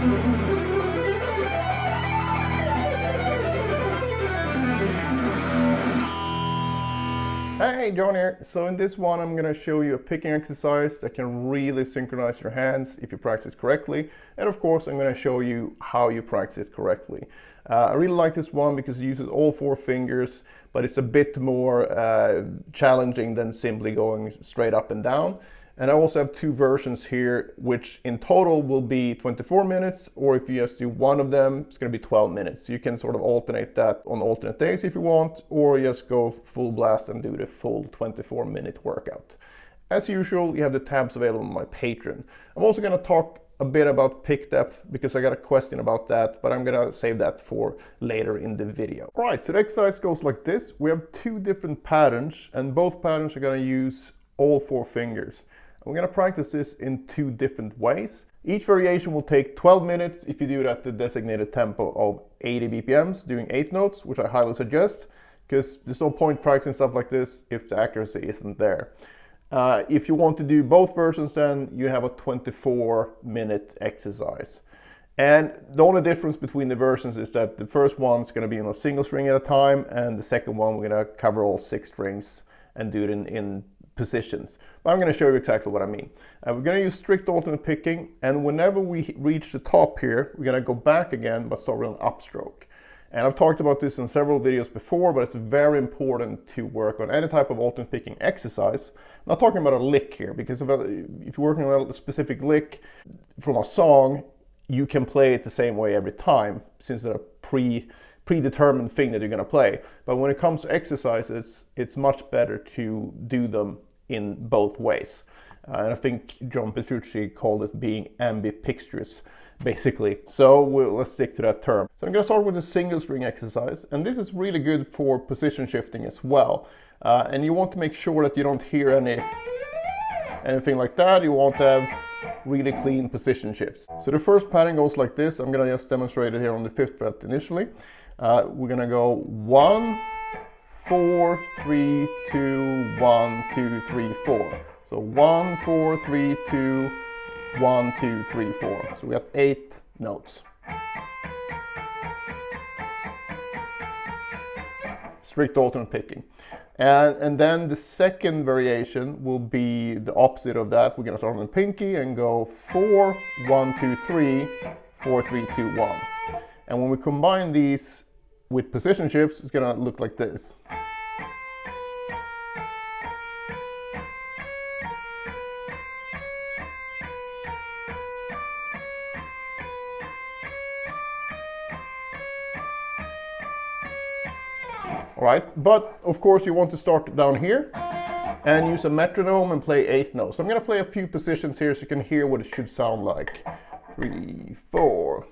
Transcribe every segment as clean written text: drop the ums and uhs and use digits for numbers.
Hey, John here. So in this one I'm going to show you a picking exercise that can really synchronize your hands if you practice correctly. And of course I'm going to show you how you practice it correctly. I really like this one because it uses all 4 fingers, but it's a bit more challenging than simply going straight up and down. And I also have 2 versions here, which in total will be 24 minutes, or if you just do one of them, it's going to be 12 minutes. You can sort of alternate that on alternate days if you want, or just go full blast and do the full 24-minute workout. As usual, you have the tabs available on my Patreon. I'm also going to talk a bit about pick depth because I got a question about that, but I'm going to save that for later in the video. All right, so the exercise goes like this. We have 2 different patterns, and both patterns are going to use all 4 fingers. We're going to practice this in 2 different ways. Each variation will take 12 minutes if you do it at the designated tempo of 80 BPMs, doing 8th notes, which I highly suggest, because there's no point practicing stuff like this if the accuracy isn't there. If you want to do both versions, then you have a 24-minute exercise. And the only difference between the versions is that the first one's going to be on a single string at a time, and the second one we're going to cover all 6 strings and do it in positions. But I'm going to show you exactly what I mean. We're going to use strict alternate picking, and whenever we reach the top here, we're going to go back again but start with an upstroke. And I've talked about this in several videos before, but it's very important to work on any type of alternate picking exercise. I'm not talking about a lick here, because if you're working on a specific lick from a song, you can play it the same way every time, since they're a predetermined thing that you're going to play. But when it comes to exercises, it's much better to do them in both ways. And I think John Petrucci called it being ambidextrous, basically. So let's stick to that term. So I'm going to start with a single string exercise, and this is really good for position shifting as well. And you want to make sure that you don't hear anything like that. You want to have really clean position shifts. So the first pattern goes like this. I'm going to just demonstrate it here on the 5th fret initially. We're going to go 1, 4, 3, 2, 1, 2, 3, 4. So 1, 4, 3, 2, 1, 2, 3, 4. So we have 8 notes. Strict alternate picking. And then the second variation will be the opposite of that. We're going to start on the pinky and go 4, 1, 2, 3, 4, 3, 2, 1. And when we combine these with position shifts, it's going to look like this. Alright, but of course you want to start down here and use a metronome and play 8th notes. So I'm going to play a few positions here so you can hear what it should sound like. 3, 4.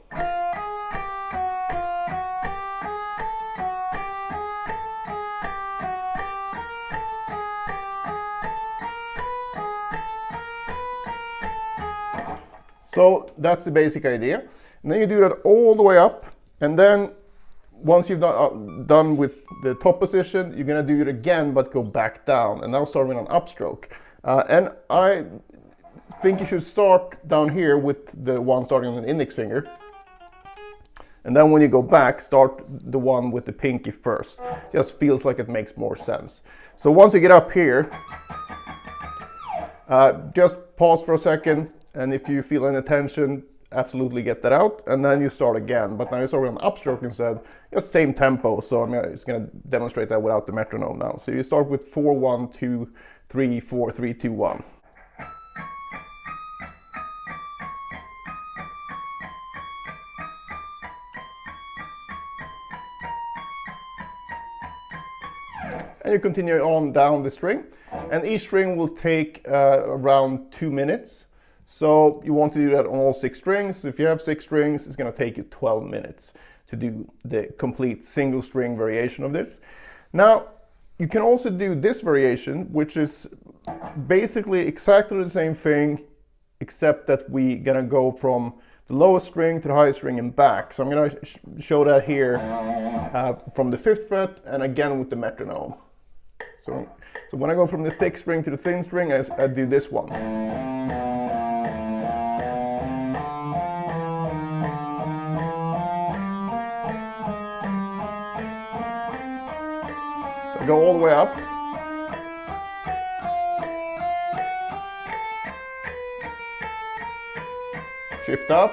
So that's the basic idea. And then you do that all the way up, and then once you've done with the top position, you're going to do it again but go back down, and now start with an upstroke. And I think you should start down here with the one starting on the index finger, and then when you go back, start the one with the pinky first. Just feels like it makes more sense. So once you get up here, just pause for a second, and if you feel any tension, absolutely get that out, and then you start again. But now you start with an upstroke instead, just same tempo. So I'm just going to demonstrate that without the metronome now. So you start with 4, 1, 2, 3, 4, 3, 2, 1. And you continue on down the string, and each string will take around 2 minutes. So you want to do that on all 6 strings. If you have 6 strings, it's going to take you 12 minutes to do the complete single string variation of this. Now, you can also do this variation, which is basically exactly the same thing, except that we're going to go from the lowest string to the highest string and back. So I'm going to show that here from the 5th fret and again with the metronome. So when I go from the thick string to the thin string, I do this one. go all the way up. Shift up.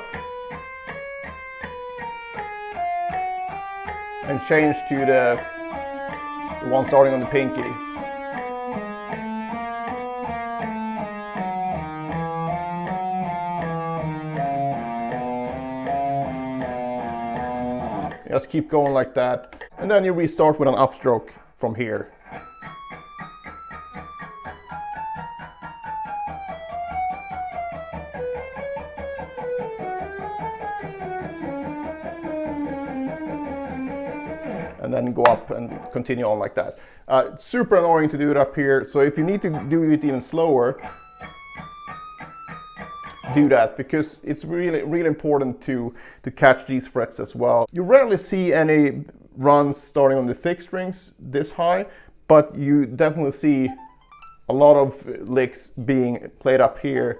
And change to the one starting on the pinky. Just keep going like that, and then you restart with an upstroke from here. And then go up and continue on like that. Super annoying to do it up here, so if you need to do it even slower, do that, because it's really important to catch these frets as well. You rarely see any runs starting on the thick strings this high, but you definitely see a lot of licks being played up here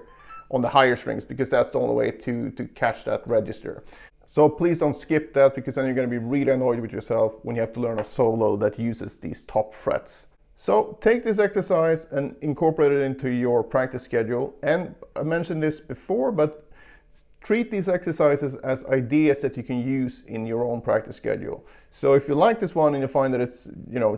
on the higher strings, because that's the only way to catch that register. So please don't skip that, because then you're going to be really annoyed with yourself when you have to learn a solo that uses these top frets. So take this exercise and incorporate it into your practice schedule. And I mentioned this before, but treat these exercises as ideas that you can use in your own practice schedule. So if you like this one and you find that it's,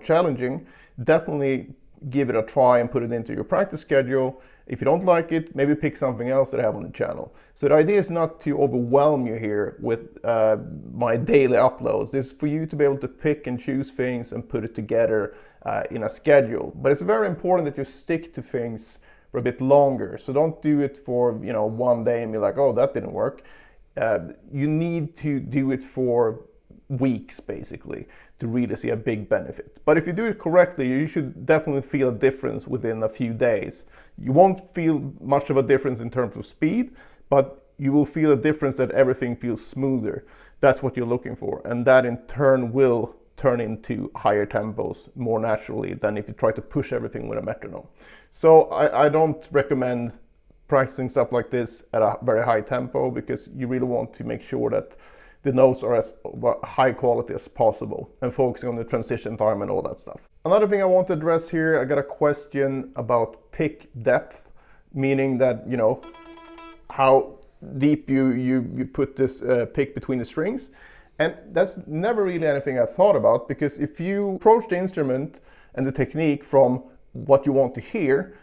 challenging, definitely give it a try and put it into your practice schedule. If you don't like it, maybe pick something else that I have on the channel. So the idea is not to overwhelm you here with my daily uploads. It's for you to be able to pick and choose things and put it together in a schedule. But it's very important that you stick to things for a bit longer. So don't do it for one day and be like, oh, that didn't work. You need to do it for weeks, basically, to really see a big benefit. But if you do it correctly, you should definitely feel a difference within a few days. You won't feel much of a difference in terms of speed, but you will feel a difference that everything feels smoother. That's what you're looking for, and that in turn will turn into higher tempos more naturally than if you try to push everything with a metronome. So I don't recommend practicing stuff like this at a very high tempo, because you really want to make sure that the notes are as high quality as possible, and focusing on the transition time and all that stuff. Another thing I want to address here, I got a question about pick depth, meaning that, how deep you put this pick between the strings. And that's never really anything I thought about, because if you approach the instrument and the technique from what you want to hear,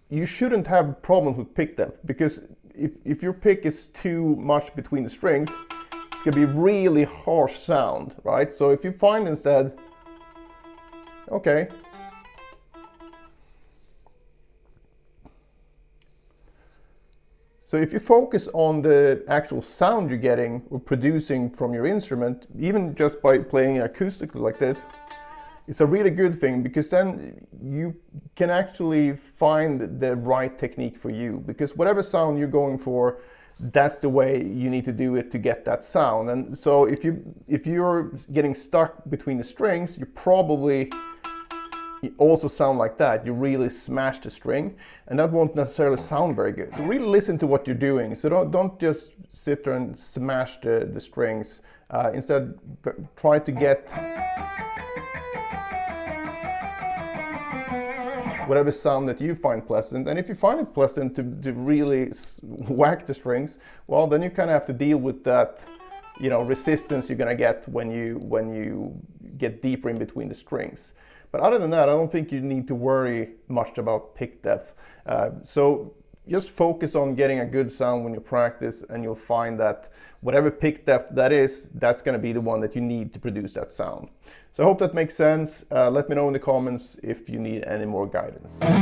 you shouldn't have problems with pick depth, because if your pick is too much between the strings, it's going to be really harsh sound, right? So if you find instead, okay, so if you focus on the actual sound you're getting or producing from your instrument, even just by playing acoustically like this, it's a really good thing, because then you can actually find the right technique for you, because whatever sound you're going for, that's the way you need to do it to get that sound. And so if you're getting stuck between the strings, you probably also sound like that. You really smash the string, and that won't necessarily sound very good. So really listen to what you're doing. So don't just sit there and smash the strings. Instead, try to get whatever sound that you find pleasant. And if you find it pleasant to really whack the strings, well, then you kind of have to deal with that, resistance you're gonna get when you get deeper in between the strings. But other than that, I don't think you need to worry much about pick depth. So just focus on getting a good sound when you practice, and you'll find that whatever pick depth that is, that's going to be the one that you need to produce that sound. So I hope that makes sense. Let me know in the comments if you need any more guidance. Back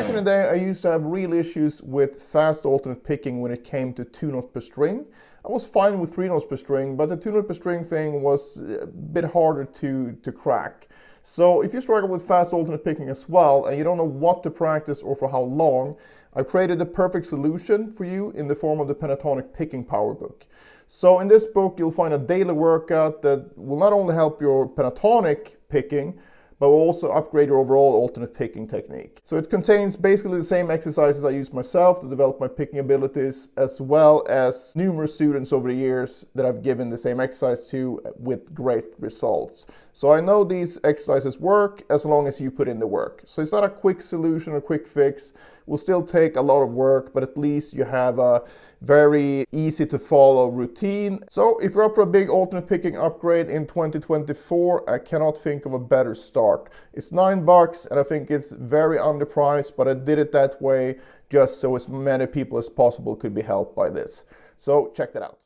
in the day, I used to have real issues with fast alternate picking when it came to 2 notes per string. I was fine with 3 notes per string, but the 2 notes per string thing was a bit harder to crack. So if you struggle with fast alternate picking as well, and you don't know what to practice or for how long, I've created the perfect solution for you in the form of the Pentatonic Picking Power Book. So in this book, you'll find a daily workout that will not only help your pentatonic picking, but will also upgrade your overall alternate picking technique. So it contains basically the same exercises I used myself to develop my picking abilities, as well as numerous students over the years that I've given the same exercise to with great results. So I know these exercises work as long as you put in the work. So it's not a quick solution or quick fix. It will still take a lot of work, but at least you have a very easy to follow routine. So if you're up for a big alternate picking upgrade in 2024, I cannot think of a better start. It's $9 and I think it's very underpriced, but I did it that way just so as many people as possible could be helped by this. So check that out.